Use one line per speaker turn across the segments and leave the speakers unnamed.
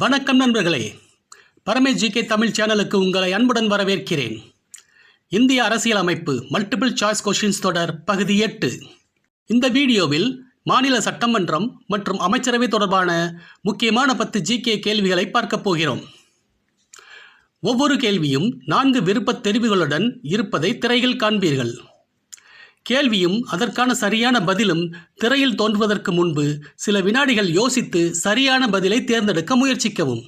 வணக்கம் நண்பர்களே, பரமேஷ் ஜிகே தமிழ் சேனலுக்கு உங்களை அன்புடன் வரவேற்கிறேன். இந்திய அரசியல் அமைப்பு மல்டிபிள் சாய்ஸ் கொஸ்டின்ஸ் தொடர் பகுதி 8. இந்த வீடியோவில் மாநில சட்டமன்றம் மற்றும் அமைச்சரவை தொடர்பான முக்கியமான 10 ஜிகே கேள்விகளை பார்க்க போகிறோம். ஒவ்வொரு கேள்வியும் 4 விருப்பத் தெரிவுகளுடன் இருப்பதை திரையில் காண்பீர்கள். கேள்வியும் அதற்கான சரியான பதிலும் திரையில் தோன்றுவதற்கு முன்பு சில வினாடிகள் யோசித்து சரியான பதிலை தேர்ந்தெடுக்க முயற்சிக்கவும்.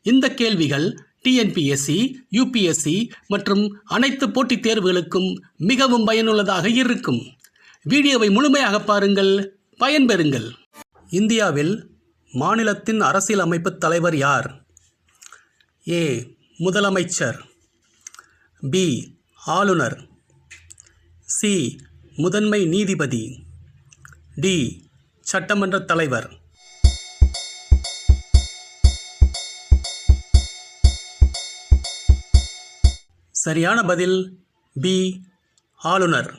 இந்த கேள்விகள் டிஎன்பிஎஸ்சி, யூபிஎஸ்சி மற்றும் அனைத்து போட்டித் தேர்வுகளுக்கும் மிகவும் பயனுள்ளதாக இருக்கும். வீடியோவை முழுமையாக பாருங்கள், பயன்பெறுங்கள். இந்தியாவில் மாநிலத்தின் அரசியல் அமைப்பு தலைவர் யார்? ஏ. முதலமைச்சர். பி. ஆளுநர். சி. முதன்மை நீதிபதி. டி. சட்டமன்ற தலைவர். சரியான பதில் பி. ஆளுநர்.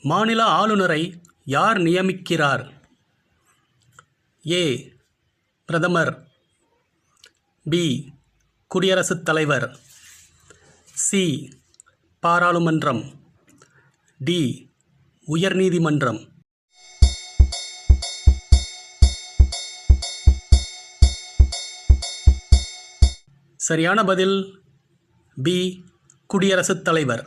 மாநில ஆளுநரை யார் நியமிக்கிறார்? ஏ. பிரதமர். பி. குடியரசுத் தலைவர். சி. பாராளுமன்றம். டி. உயர்நீதிமன்றம். சரியான பதில் பி. குடியரசுத் தலைவர்.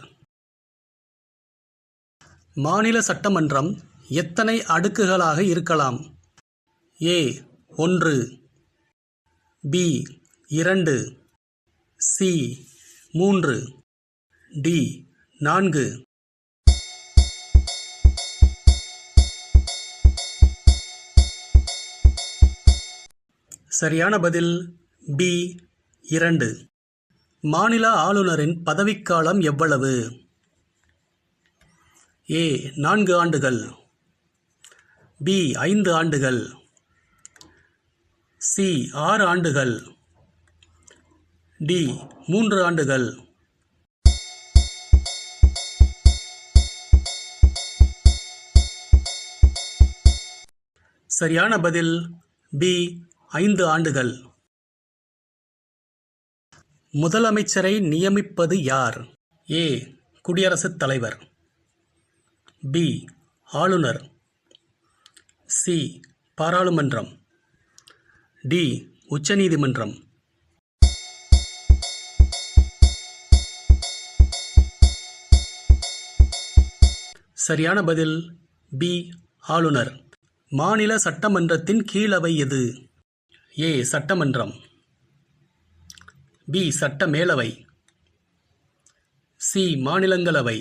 மாநில சட்டமன்றம் எத்தனை அடுக்குகளாக இருக்கலாம்? ஏ. 1. பி. 2. சி. 3. டி. 4. சரியான பதில் பி. 2. மாநில ஆளுநரின் பதவிக்காலம் எவ்வளவு? ஏ. 4 ஆண்டுகள். பி. 5 ஆண்டுகள். சி. 6 ஆண்டுகள். டி. 3 ஆண்டுகள். சரியான பதில் பி. 5 ஆண்டுகள். முதலமைச்சரை நியமிப்பது யார்? ஏ. குடியரசுத் தலைவர். பி. ஆளுநர். சி. பாராளுமன்றம். டி. உச்சநீதிமன்றம். சரியான பதில் பி. ஆளுநர். மாநில சட்டமன்றத்தின் கீழவை எது? ஏ. சட்டமன்றம். பி. சட்ட மேலவை. சி. மாநிலங்களவை.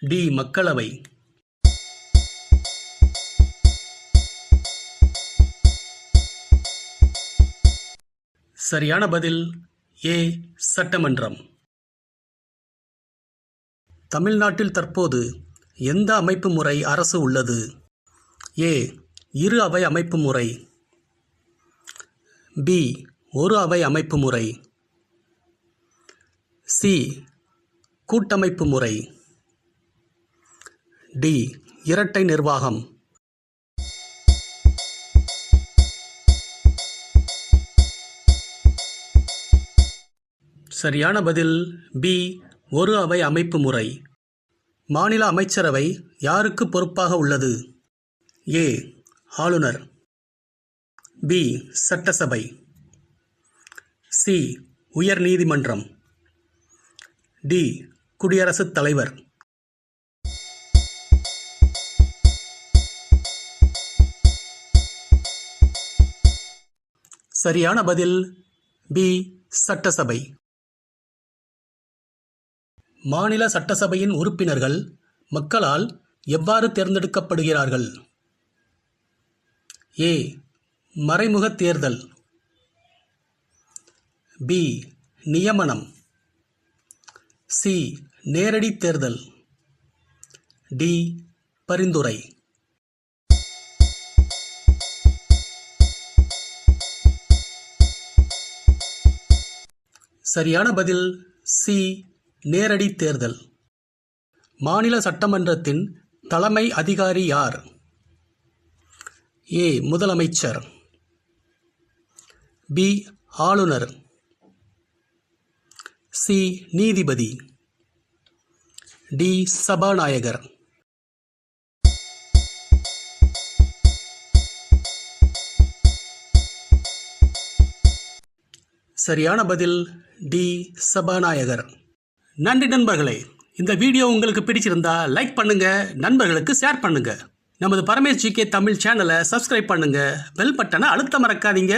டி. மக்களவை. சரியான பதில் ஏ. சட்டமன்றம். தமிழ்நாட்டில் தற்போது எந்த அமைப்பு முறை அரசு உள்ளது? ஏ. இரு அவை அமைப்பு முறை. பி. ஒரு அவை அமைப்பு முறை. சி. கூட்டமைப்பு முறை. டி. இரட்டை நிர்வாகம். சரியான பதில் பி. ஒரு அவை அமைப்பு முறை. மாநில அமைச்சரவை யாருக்கு பொறுப்பாக உள்ளது? ஏ. ஆளுநர். பி. சட்டசபை. சி. உயர் நீதிமன்றம். டி. குடியரசுத் தலைவர். சரியான பதில் பி. சட்டசபை. மாநில சட்டசபையின் உறுப்பினர்கள் மக்களால் எவ்வாறு தேர்ந்தெடுக்கப்படுகிறார்கள்? ஏ. மறைமுக தேர்தல். பி. நியமனம். சி. நேரடி தேர்தல். டி. பரிந்துரை. சரியான பதில் சி. நேரடி தேர்தல். மாநில சட்டமன்றத்தின் தலைமை அதிகாரி யார்? ஏ. முதலமைச்சர். பி. ஆளுநர், சி. நீதிபதி, டி. சபாநாயகர். சரியான பதில் டி. சபாநாயகர். நன்றி நண்பர்களே. இந்த வீடியோ உங்களுக்கு பிடிச்சிருந்தா லைக் பண்ணுங்க, நண்பர்களுக்கு ஷேர் பண்ணுங்க. நமது பரமேஷ் ஜிகே தமிழ் சேனலை சப்ஸ்கிரைப் பண்ணுங்க, பெல் பட்டனை அழுத்த மறக்காதீங்க.